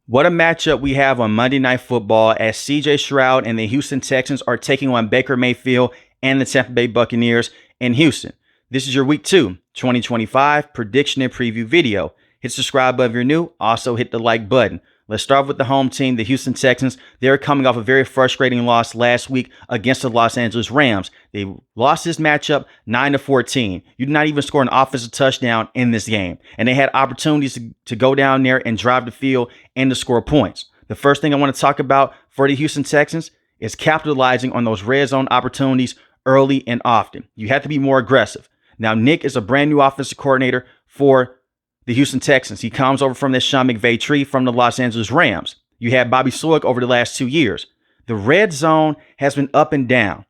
What a matchup we have on Monday Night Football as CJ Stroud and the Houston Texans are taking on Baker Mayfield and the Tampa Bay Buccaneers in Houston. This is your Week 2, 2025 prediction and preview video. Hit subscribe if you're new. Also hit the like button. Let's start with the home team, the Houston Texans. They're coming off a very frustrating loss last week against the Los Angeles Rams. They lost this matchup 9-14. You did not even score an offensive touchdown in this game. And they had opportunities to go down there and drive the field and to score points. The first thing I want to talk about for the Houston Texans is capitalizing on those red zone opportunities early and often. You have to be more aggressive. Now, Nick is a brand new offensive coordinator for the Houston Texans. He comes over from this Sean McVay tree from the Los Angeles Rams. You had Bobby Slowick over the last 2 years. The red zone has been up and down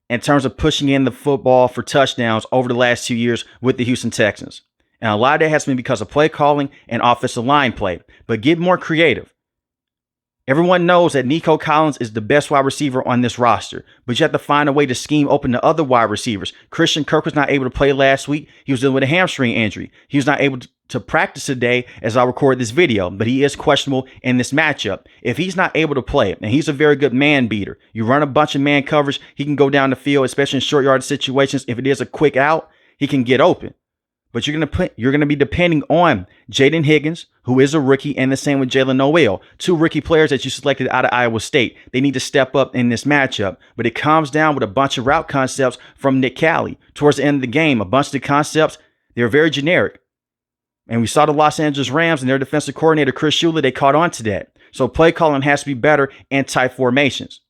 in terms of pushing in the football for touchdowns over the last 2 years with the Houston Texans. And a lot of that has been because of play calling and offensive line play. But get more creative. Everyone knows that Nico Collins is the best wide receiver on this roster, but you have to find a way to scheme open to other wide receivers. Christian Kirk was not able to play last week. He was dealing with a hamstring injury. He was not able to practice today as I record this video, but he is questionable in this matchup. If he's not able to play, and he's a very good man beater, you run a bunch of man coverage, he can go down the field, especially in short yard situations. If it is a quick out, he can get open. But you're gonna be depending on Jaden Higgins, who is a rookie, and the same with Jalen Noel, two rookie players that you selected out of Iowa State. They need to step up in this matchup. But it comes down with a bunch of route concepts from Nick Cali. Towards the end of the game, a bunch of the concepts, they're very generic. And we saw the Los Angeles Rams and their defensive coordinator, Chris Shula, they caught on to that. So play calling has to be better in tight formations.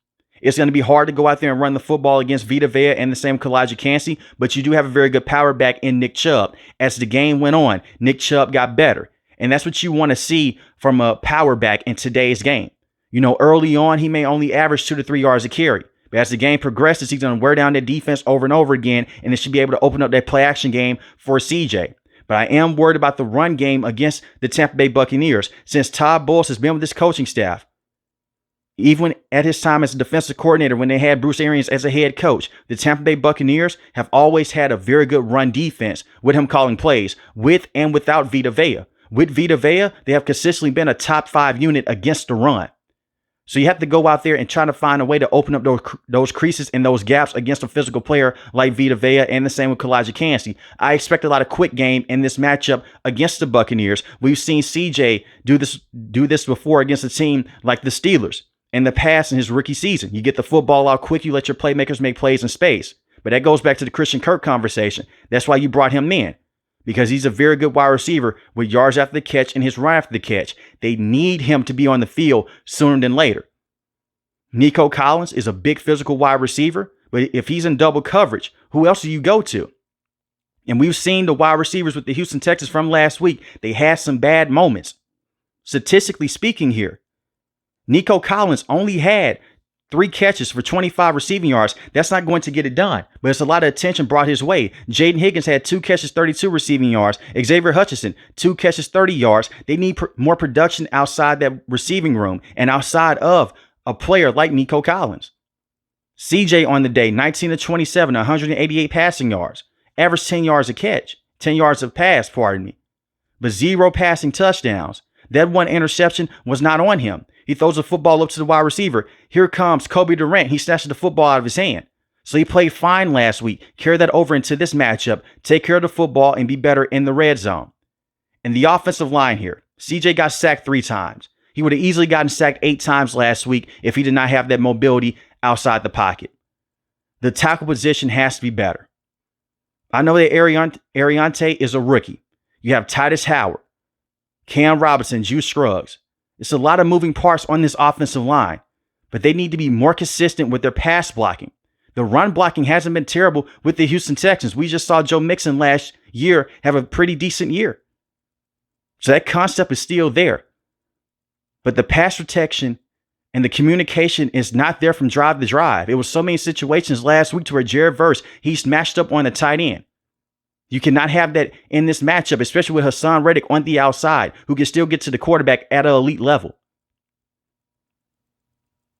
It's going to be hard to go out there and run the football against Vita Vea and the same Kalijah Kancey, but you do have a very good power back in Nick Chubb. As the game went on, Nick Chubb got better. And that's what you want to see from a power back in today's game. You know, early on, he may only average 2 to 3 yards a carry. But as the game progresses, he's going to wear down that defense over and over again, and it should be able to open up that play action game for CJ. But I am worried about the run game against the Tampa Bay Buccaneers since Todd Bowles has been with this coaching staff. Even at his time as a defensive coordinator when they had Bruce Arians as a head coach, the Tampa Bay Buccaneers have always had a very good run defense with him calling plays, with and without Vita Vea. With Vita Vea, they have consistently been a top 5 unit against the run. So you have to go out there and try to find a way to open up those creases and those gaps against a physical player like Vita Vea, and the same with Kalijah Kancey. I expect a lot of quick game in this matchup against the Buccaneers. We've seen CJ do this before against a team like the Steelers in the past in his rookie season. You get the football out quick, you let your playmakers make plays in space. But that goes back to the Christian Kirk conversation. That's why you brought him in, because he's a very good wide receiver with yards after the catch and his run after the catch. They need him to be on the field sooner than later. Nico Collins is a big physical wide receiver, but if he's in double coverage, who else do you go to? And we've seen the wide receivers with the Houston Texans from last week. They had some bad moments. Statistically speaking here, Nico Collins only had 3 catches for 25 receiving yards. That's not going to get it done, but it's a lot of attention brought his way. Jaden Higgins had 2 catches, 32 receiving yards. Xavier Hutchinson, 2 catches, 30 yards. They need more production outside that receiving room and outside of a player like Nico Collins. CJ on the day, 19 of 27, 188 passing yards. Averaged 10 yards a catch, 10 yards of pass, pardon me. But 0 passing touchdowns. That one interception was not on him. He throws the football up to the wide receiver. Here comes Kobe Durant. He snatches the football out of his hand. So he played fine last week. Carry that over into this matchup. Take care of the football and be better in the red zone. And the offensive line here. CJ got sacked 3 times. He would have easily gotten sacked 8 times last week if he did not have that mobility outside the pocket. The tackle position has to be better. I know that Ariante is a rookie. You have Titus Howard, Cam Robinson, Juice Scruggs. It's a lot of moving parts on this offensive line, but they need to be more consistent with their pass blocking. The run blocking hasn't been terrible with the Houston Texans. We just saw Joe Mixon last year have a pretty decent year. So that concept is still there. But the pass protection and the communication is not there from drive to drive. It was so many situations last week to where Jared Verse, he smashed up on the tight end. You cannot have that in this matchup, especially with Hassan Reddick on the outside, who can still get to the quarterback at an elite level.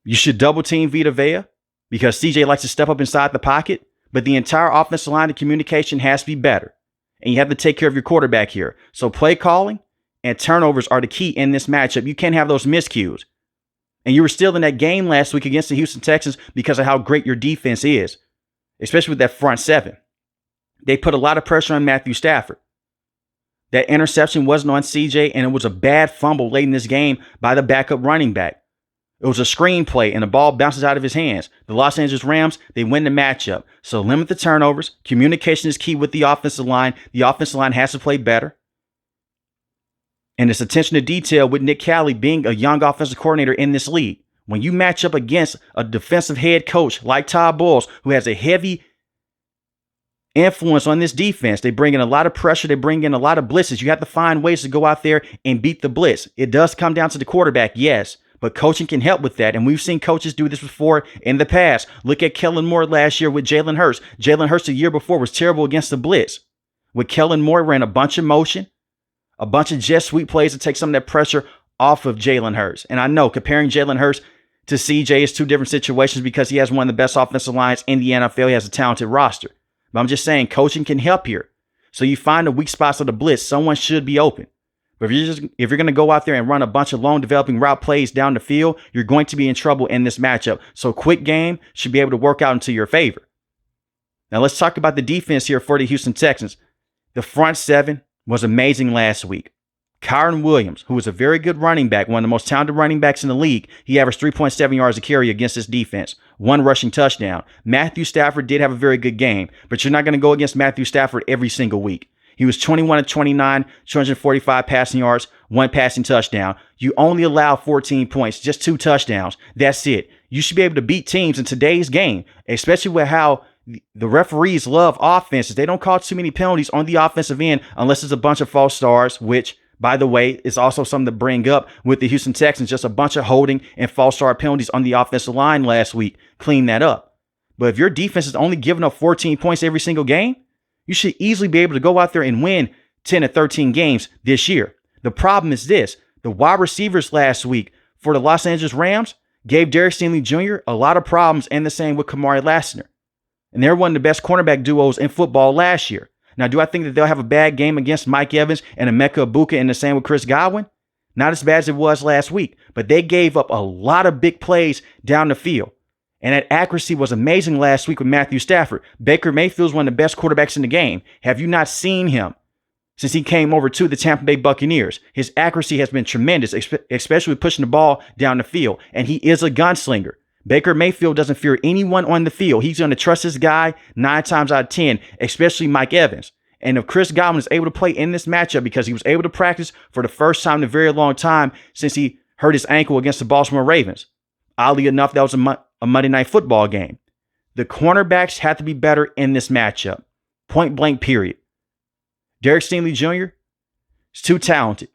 You should double team Vita Vea because CJ likes to step up inside the pocket, but the entire offensive line of communication has to be better. And you have to take care of your quarterback here. So play calling And turnovers are the key in this matchup. You can't have those miscues. And you were still in that game last week against the Houston Texans because of how great your defense is, especially with that front seven. They put a lot of pressure on Matthew Stafford. That interception wasn't on CJ, and it was a bad fumble late in this game by the backup running back. It was a screen play, and the ball bounces out of his hands. The Los Angeles Rams, they win the matchup. So limit the turnovers. Communication is key with the offensive line. The offensive line has to play better. And it's attention to detail with Nick Cali being a young offensive coordinator in this league. When you match up against a defensive head coach like Todd Bowles, who has a heavy influence on this defense, they bring in a lot of pressure. They bring in a lot of blitzes. You have to find ways to go out there and beat the blitz. It does come down to the quarterback, yes, but coaching can help with that. And we've seen coaches do this before in the past. Look at Kellen Moore last year with Jalen Hurts. Jalen Hurts the year before was terrible against the blitz. With Kellen Moore, ran a bunch of motion, a bunch of jet sweep plays to take some of that pressure off of Jalen Hurts. And I know comparing Jalen Hurts to CJ is two different situations because he has one of the best offensive lines in the NFL. He has a talented roster. But I'm just saying coaching can help here. So you find the weak spots of the blitz. Someone should be open. But if you're going to go out there and run a bunch of long developing route plays down the field, you're going to be in trouble in this matchup. So quick game should be able to work out into your favor. Now let's talk about the defense here for the Houston Texans. The front seven was amazing last week. Kyron Williams, who was a very good running back, one of the most talented running backs in the league, he averaged 3.7 yards a carry against this defense, 1 rushing touchdown. Matthew Stafford did have a very good game, but you're not going to go against Matthew Stafford every single week. He was 21 of 29, 245 passing yards, 1 passing touchdown. You only allow 14 points, just 2 touchdowns. That's it. You should be able to beat teams in today's game, especially with how the referees love offenses. They don't call too many penalties on the offensive end unless it's a bunch of false starts, which, by the way, is also something to bring up with the Houston Texans. Just a bunch of holding and false start penalties on the offensive line last week. Clean that up. But if your defense is only giving up 14 points every single game, you should easily be able to go out there and win 10 or 13 games this year. The problem is this. The wide receivers last week for the Los Angeles Rams gave Derek Stingley Jr. a lot of problems, and the same with Kamari Lassiter. And they're one of the best cornerback duos in football last year. Now, do I think that they'll have a bad game against Mike Evans and Emeka Egbuka and the same with Chris Godwin? Not as bad as it was last week, but they gave up a lot of big plays down the field. And that accuracy was amazing last week with Matthew Stafford. Baker Mayfield's one of the best quarterbacks in the game. Have you not seen him since he came over to the Tampa Bay Buccaneers? His accuracy has been tremendous, especially with pushing the ball down the field. And he is a gunslinger. Baker Mayfield doesn't fear anyone on the field. He's going to trust his guy 9 times out of 10, especially Mike Evans. And if Chris Godwin is able to play in this matchup because he was able to practice for the first time in a very long time since he hurt his ankle against the Baltimore Ravens. Oddly enough, that was a Monday Night Football game. The cornerbacks have to be better in this matchup. Point blank, period. Derek Stingley Jr. is too talented.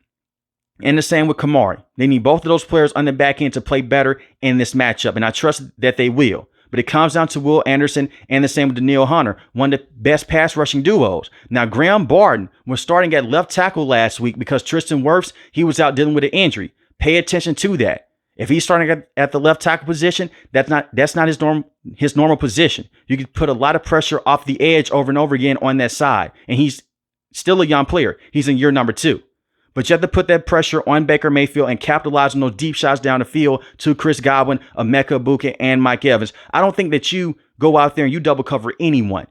And the same with Kamari. They need both of those players on the back end to play better in this matchup. And I trust that they will. But it comes down to Will Anderson and the same with Danielle Hunter, one of the best pass rushing duos. Now, Graham Barton was starting at left tackle last week because Tristan Wirfs, he was out dealing with an injury. Pay attention to that. If he's starting at the left tackle position, that's not his normal position. You can put a lot of pressure off the edge over and over again on that side. And he's still a young player. He's in year number 2. But you have to put that pressure on Baker Mayfield and capitalize on those deep shots down the field to Chris Godwin, Emeka Egbuka, and Mike Evans. I don't think that you go out there and you double cover anyone.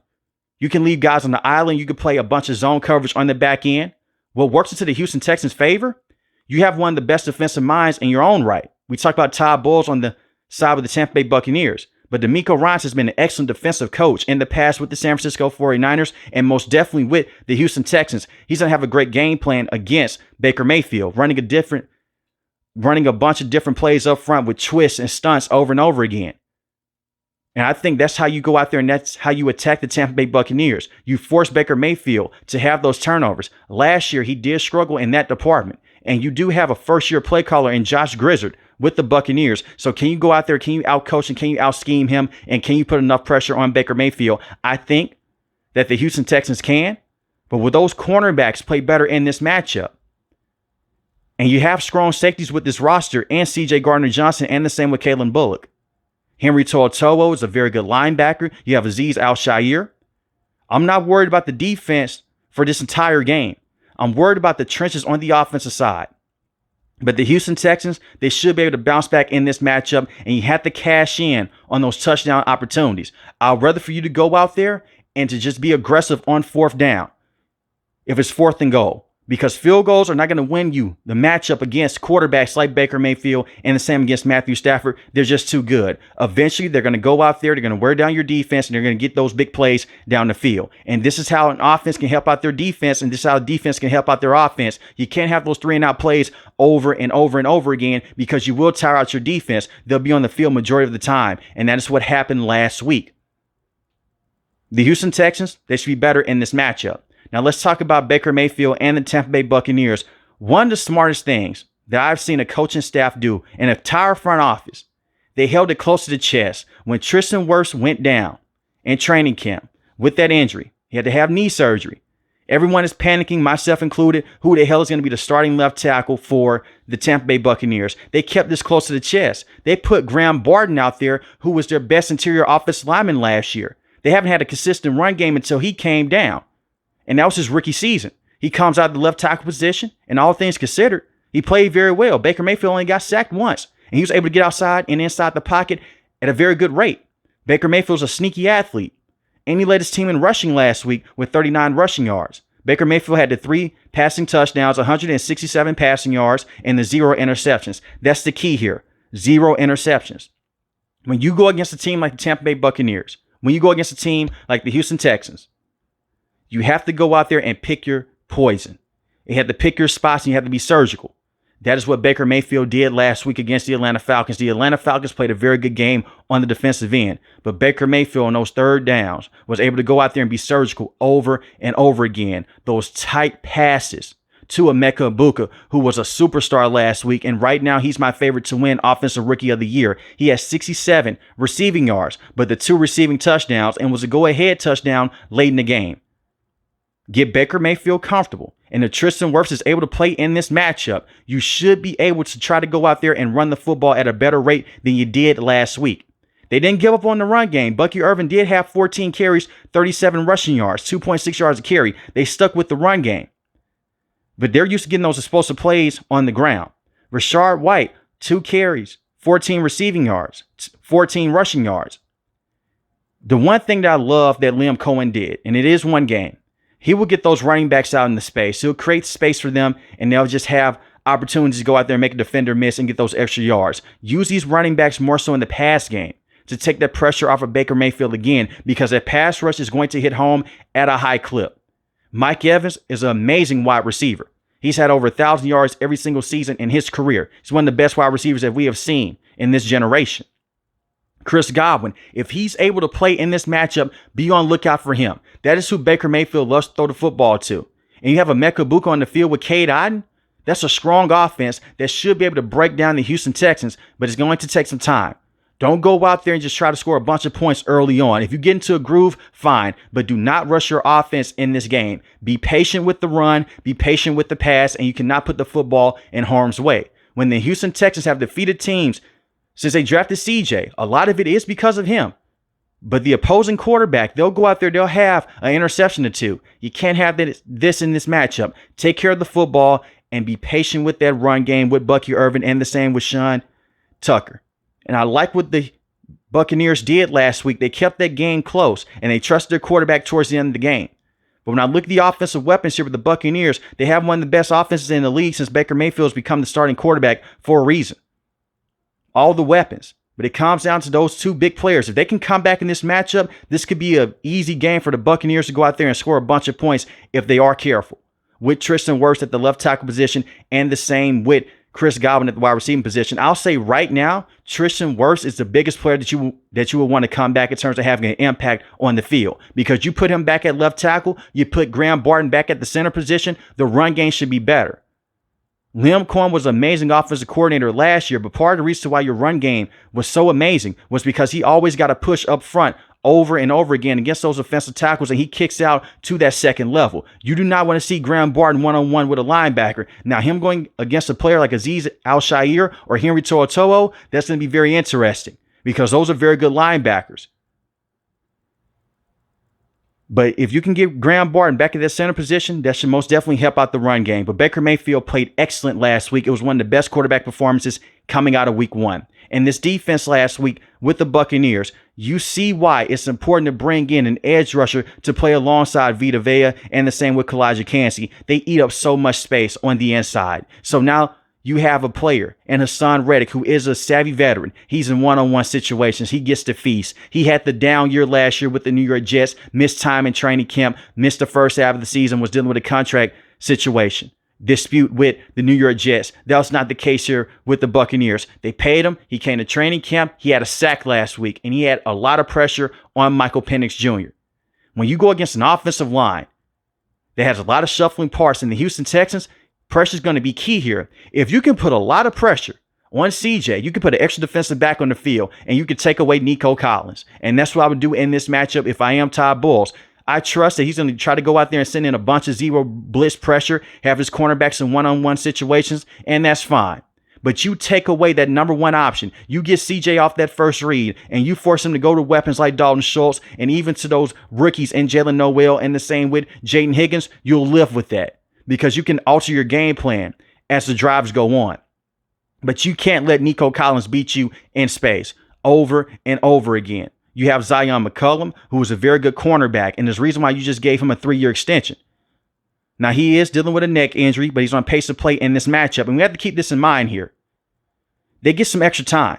You can leave guys on the island. You can play a bunch of zone coverage on the back end. What works into the Houston Texans' favor? You have one of the best defensive minds in your own right. We talked about Todd Bowles on the side of the Tampa Bay Buccaneers. But DeMeco Ryans has been an excellent defensive coach in the past with the San Francisco 49ers and most definitely with the Houston Texans. He's going to have a great game plan against Baker Mayfield, running a bunch of different plays up front with twists and stunts over and over again. And I think that's how you go out there and that's how you attack the Tampa Bay Buccaneers. You force Baker Mayfield to have those turnovers. Last year, he did struggle in that department. And you do have a first-year play caller in Josh Grizzard with the Buccaneers. So can you go out there, can you out-coach and can you out-scheme him, and can you put enough pressure on Baker Mayfield? I think that the Houston Texans can, but will those cornerbacks play better in this matchup? And you have strong safeties with this roster and C.J. Gardner-Johnson and the same with Kalen Bullock. Henry To'oTo'o is a very good linebacker. You have Azeez Al-Shaair. I'm not worried about the defense for this entire game. I'm worried about the trenches on the offensive side. But the Houston Texans, they should be able to bounce back in this matchup, and you have to cash in on those touchdown opportunities. I'd rather for you to go out there and to just be aggressive on fourth down if it's 4th and goal, because field goals are not going to win you the matchup against quarterbacks like Baker Mayfield and the same against Matthew Stafford. They're just too good. Eventually, they're going to go out there, they're going to wear down your defense, and they're going to get those big plays down the field. And this is how an offense can help out their defense, and this is how defense can help out their offense. You can't have those 3-and-out plays over and over and over again, because you will tire out your defense. They'll be on the field majority of the time, and that is what happened last week. The Houston Texans, they should be better in this matchup. Now let's talk about Baker Mayfield and the Tampa Bay Buccaneers. One of the smartest things that I've seen a coaching staff do, an entire front office, they held it close to the chest when Tristan Wirfs went down in training camp with that injury. He had to have knee surgery. Everyone is panicking, myself included. Who the hell is going to be the starting left tackle for the Tampa Bay Buccaneers? They kept this close to the chest. They put Graham Barton out there, who was their best interior offensive lineman last year. They haven't had a consistent run game until he came down. And that was his rookie season. He comes out of the left tackle position, and all things considered, he played very well. Baker Mayfield only got sacked once, and he was able to get outside and inside the pocket at a very good rate. Baker Mayfield's a sneaky athlete, and he led his team in rushing last week with 39 rushing yards. Baker Mayfield had the 3 passing touchdowns, 167 passing yards, and the 0 interceptions. That's the key here. 0 interceptions. When you go against a team like the Tampa Bay Buccaneers, when you go against a team like the Houston Texans, you have to go out there and pick your poison. You have to pick your spots, and you have to be surgical. That is what Baker Mayfield did last week against the Atlanta Falcons. The Atlanta Falcons played a very good game on the defensive end, but Baker Mayfield on those third downs was able to go out there and be surgical over and over again. Those tight passes to Emeka Egbuka, who was a superstar last week, and right now he's my favorite to win Offensive Rookie of the Year. He has 67 receiving yards, but the 2 receiving touchdowns, and was a go-ahead touchdown late in the game. Get Baker Mayfield comfortable. And if Tristan Wirfs is able to play in this matchup, you should be able to try to go out there and run the football at a better rate than you did last week. They didn't give up on the run game. Bucky Irvin did have 14 carries, 37 rushing yards, 2.6 yards a carry. They stuck with the run game. But they're used to getting those explosive plays on the ground. Rashard White, 2 carries, 14 receiving yards, 14 rushing yards. The one thing that I love that Liam Cohen did, and it is one game, he will get those running backs out in the space. He'll create space for them, and they'll just have opportunities to go out there and make a defender miss and get those extra yards. Use these running backs more so in the pass game to take that pressure off of Baker Mayfield again, because that pass rush is going to hit home at a high clip. Mike Evans is an amazing wide receiver. He's had over 1,000 yards every single season in his career. He's one of the best wide receivers that we have seen in this generation. Chris Godwin, if he's able to play in this matchup, be on lookout for him. That is who Baker Mayfield loves to throw the football to. And you have Emeka Egbuka on the field with Cade Otton. That's a strong offense that should be able to break down the Houston Texans, but it's going to take some time. Don't go out there and just try to score a bunch of points early on. If you get into a groove, fine, but do not rush your offense in this game. Be patient with the run, be patient with the pass, and you cannot put the football in harm's way. When the Houston Texans have defeated teams since they drafted CJ, a lot of it is because of him. But the opposing quarterback, they'll go out there, they'll have an interception or 2. You can't have this in this matchup. Take care of the football and be patient with that run game with Bucky Irvin, and the same with Sean Tucker. And I like what the Buccaneers did last week. They kept that game close, and they trusted their quarterback towards the end of the game. But when I look at the offensive weapons here with the Buccaneers, they have one of the best offenses in the league since Baker Mayfield's become the starting quarterback for a reason. All the weapons. But it comes down to those 2 big players. If they can come back in this matchup, this could be an easy game for the Buccaneers to go out there and score a bunch of points if they are careful. With Tristan Wirfs at the left tackle position, and the same with Chris Godwin at the wide receiving position. I'll say right now, Tristan Wirfs is the biggest player that you will want to come back in terms of having an impact on the field. Because you put him back at left tackle, you put Graham Barton back at the center position, the run game should be better. Liam Cohen was an amazing offensive coordinator last year, but part of the reason why your run game was so amazing was because he always got to push up front over and over again against those offensive tackles, and he kicks out to that second level. You do not want to see Graham Barton one-on-one with a linebacker. Now, him going against a player like Azeez Al-Shaair or Henry To'oTo'o, that's going to be very interesting because those are very good linebackers. But if you can get Graham Barton back at that center position, that should most definitely help out the run game. But Baker Mayfield played excellent last week. It was one of the best quarterback performances coming out of week 1. And this defense last week with the Buccaneers, you see why it's important to bring in an edge rusher to play alongside Vita Vea, and the same with Kalijah Kancey. They eat up so much space on the inside. So now you have a player and Hassan Reddick, who is a savvy veteran. He's in one-on-one situations. He gets to feast. He had the down year last year with the New York Jets, missed time in training camp, missed the first half of the season, was dealing with a contract situation dispute with the New York Jets. That was not the case here with the Buccaneers. They paid him. He came to training camp. He had a sack last week, and he had a lot of pressure on Michael Penix Jr. When you go against an offensive line that has a lot of shuffling parts in the Houston Texans, pressure is going to be key here. If you can put a lot of pressure on CJ, you can put an extra defensive back on the field, and you can take away Nico Collins. And that's what I would do in this matchup if I am Todd Bowles. I trust that he's going to try to go out there and send in a bunch of zero blitz pressure, have his cornerbacks in one-on-one situations, and that's fine. But you take away that number one option. You get CJ off that first read, and you force him to go to weapons like Dalton Schultz, and even to those rookies in Jalen Noel, and the same with Jaden Higgins. You'll live with that because you can alter your game plan as the drives go on. But you can't let Nico Collins beat you in space over and over again. You have Zion McCollum, who is a very good cornerback, and there's a reason why you just gave him a 3-year extension. Now, he is dealing with a neck injury, but he's on pace to play in this matchup, and we have to keep this in mind here. They get some extra time.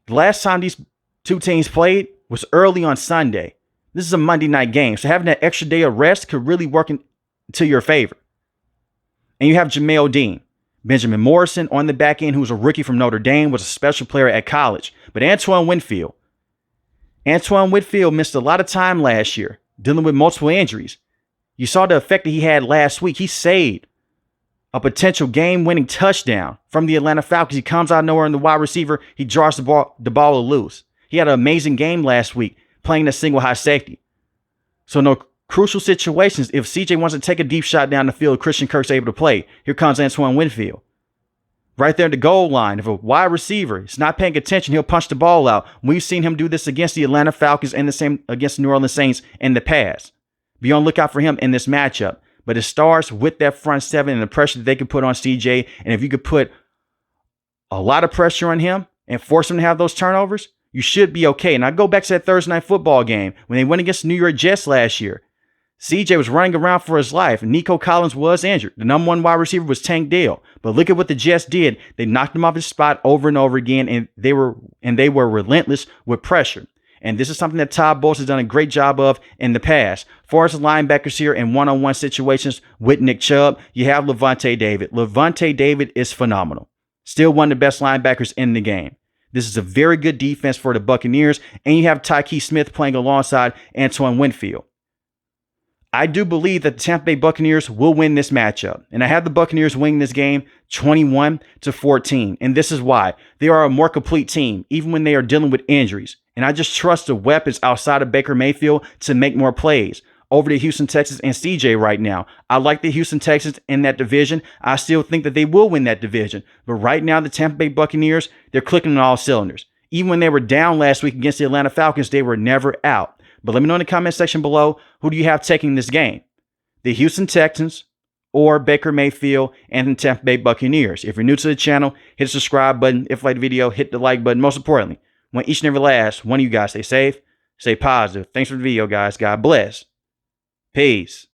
The last time these two teams played was early on Sunday. This is a Monday night game, so having that extra day of rest could really work into your favor. And you have Jamel Dean. Benjamin Morrison on the back end, who's a rookie from Notre Dame, was a special player at college. But Antoine Winfield missed a lot of time last year, dealing with multiple injuries. You saw the effect that he had last week. He saved a potential game-winning touchdown from the Atlanta Falcons. He comes out of nowhere in the wide receiver. He draws the ball loose. He had an amazing game last week, playing the single high safety. So no crucial situations. If CJ wants to take a deep shot down the field, Christian Kirk's able to play. Here comes Antoine Winfield. Right there at the goal line, if a wide receiver is not paying attention, he'll punch the ball out. We've seen him do this against the Atlanta Falcons and the same against the New Orleans Saints in the past. Be on the lookout for him in this matchup. But it starts with that front seven and the pressure that they can put on CJ. And if you could put a lot of pressure on him and force him to have those turnovers, you should be okay. And I go back to that Thursday night football game when they went against the New York Jets last year. CJ was running around for his life, and Nico Collins was injured. The number one wide receiver was Tank Dell. But look at what the Jets did. They knocked him off his spot over and over again, and they were relentless with pressure. And this is something that Todd Bowles has done a great job of in the past. As far as the linebackers here in one-on-one situations with Nick Chubb, you have Levante David. Levante David is phenomenal. Still one of the best linebackers in the game. This is a very good defense for the Buccaneers, and you have Tyke Smith playing alongside Antoine Winfield. I do believe that the Tampa Bay Buccaneers will win this matchup, and I have the Buccaneers winning this game 21-14, and this is why. They are a more complete team, even when they are dealing with injuries, and I just trust the weapons outside of Baker Mayfield to make more plays over the Houston Texans and CJ right now. I like the Houston Texans in that division. I still think that they will win that division, but right now the Tampa Bay Buccaneers, they're clicking on all cylinders. Even when they were down last week against the Atlanta Falcons, they were never out. But let me know in the comment section below, who do you have taking this game? The Houston Texans or Baker Mayfield and the Tampa Bay Buccaneers? If you're new to the channel, hit the subscribe button. If you like the video, hit the like button. Most importantly, I want each and every last one of you guys stay safe, stay positive. Thanks for the video, guys. God bless. Peace.